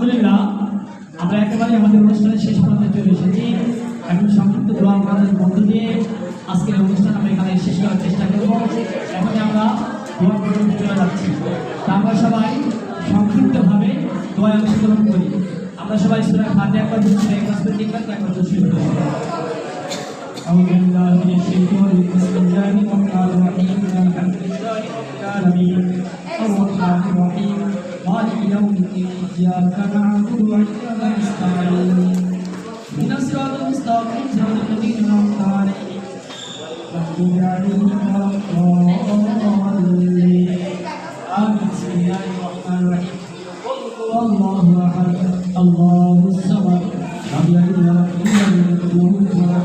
আলহামদুলিল্লাহ আমরা একেবারে আমাদের অনুষ্ঠানের শেষ পর্যায়ে চলে এসেছি। এখন সংক্ষিপ্ত দোয়া আমাদের মধ্য দিয়ে আজকের অনুষ্ঠান আমরা এখানে শেষ করার চেষ্টা করব। এখন আমরা দোয়া করে চলে যাচ্ছি। তা আমরা সবাই সংক্ষিপ্তভাবে দোয়া অংশগ্রহণ করি। আমরা সবাই সূরা ফাতিহা একবার দুরূদ একবার তিনবার একবার দুরূদ শরীফ পড়ি। أعوذ بالله من الشيطان بسم الله الرحمن الرحيم الحمد لله رب العالمين الرحمن الرحيم مالك يوم الدين إياك نعبد وإياك نستعين اهدنا الصراط المستقيم صراط الذين أنعمت عليهم غير المغضوب عليهم ولا الضالين آمين بسم الله الرحمن الرحيم قل هو الله أحد الله الصمد لم يلد ولم يولد ولم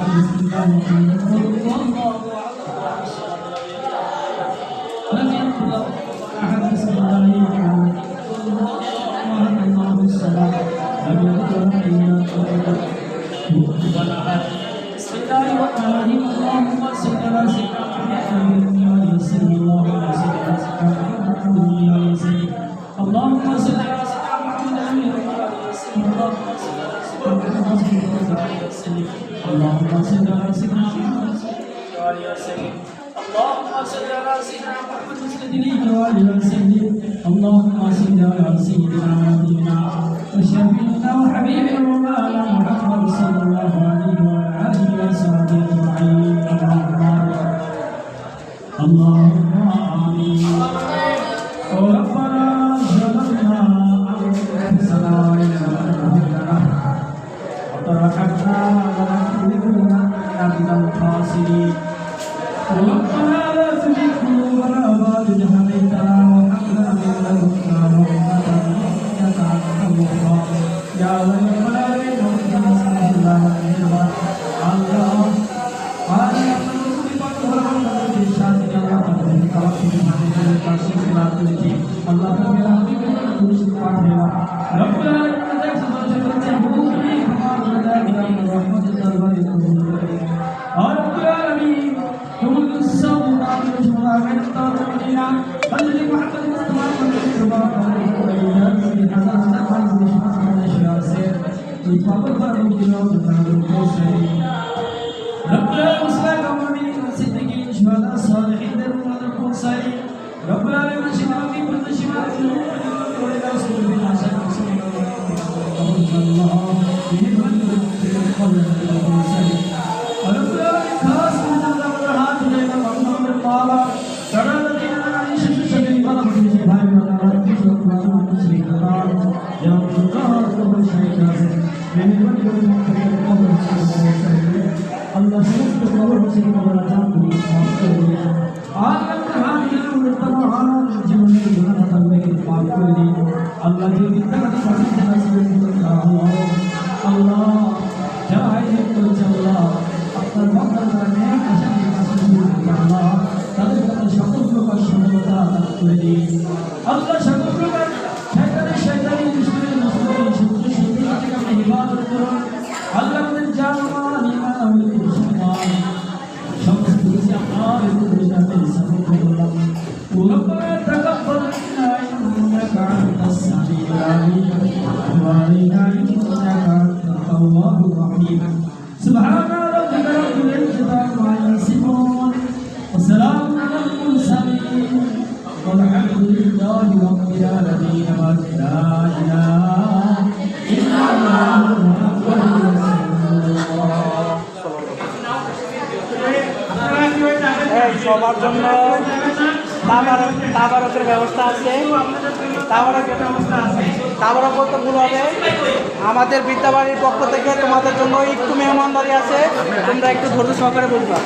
يكن له كفوا أحد بسم الله الرحمن الرحيم الله الصمد لم يلد ولم يولد بسم الله الرحمن الرحيم اللهم صل على سيدنا محمد وسلم اللهم صل على سيدنا محمد وسلم اللهم صل على سيدنا محمد وسلم اللهم صل على سيدنا محمد وسلم اللهم صل على سيدنا محمد وسلم اللهم صل على سيدنا نبينا وشفيعنا وحبيبنا ومولانا محمد صلى الله عليه وعلى اله وصحبه اجمعين اللهم امين ربنا ظلمنا انفسنا وان لم وتركنا ونحن من الخاسرين ربنا لا تزغ قلوبنا بعد إذ هديتنا وهب لنا من لدنك رحمة إنك أنت الوهاب يا ذا الجلال والإكرام الله رب العالمين شفاء في كل شفاء ولا يصير بنا شيء الله بمن يقول رب العالمين خاص من الله हाथ लेकर भगवान पाला चढ़ा नदी नारायण शिशु सभी बल बुद्धि भाई नारायण की भगवान श्री भगवान जब Allah को शहीद से मैंने मन को कबर से अल्लाह समस्त कबर से बड़ा जान दी माफ कर दिया आज का हाथ ये तमाम जीवन में गुनाह करने के पाप कर दी अल्लाह जो इतना पसंद है अल्लाह चाहे तो चला अपना मक्का करने अल्लाह তাদের কাছে সকল প্রকার সফলতা দান করে দিন আল্লাহ সকল প্রকার শয়তানি দুশমনের নসরত শত্রু থেকে আপনি হিফাজত করুন আল্লাহ আমাদের জান মাল ঈমান আমল মুসলমান সমস্ত কিছু আপনার রহমতে সফল করুন ربنا تقبل منا انك انت السميع العليم وتب علينا انك انت التواب الرحيم سبحان ربك رب العزه عما يصفون وسلام على المرسلين والحمد لله رب العالمين لا اله الا الله محمد رسول الله সবার জন্য তাবারকের ব্যবস্থা আছে। তাবারক করতে ভুল হবে। আমাদের বিদ্যাবাড়ির পক্ষ থেকে তোমাদের জন্য একটু মেহমানদারি আছে, তোমরা একটু ধৈর্য সহকারে বলবা।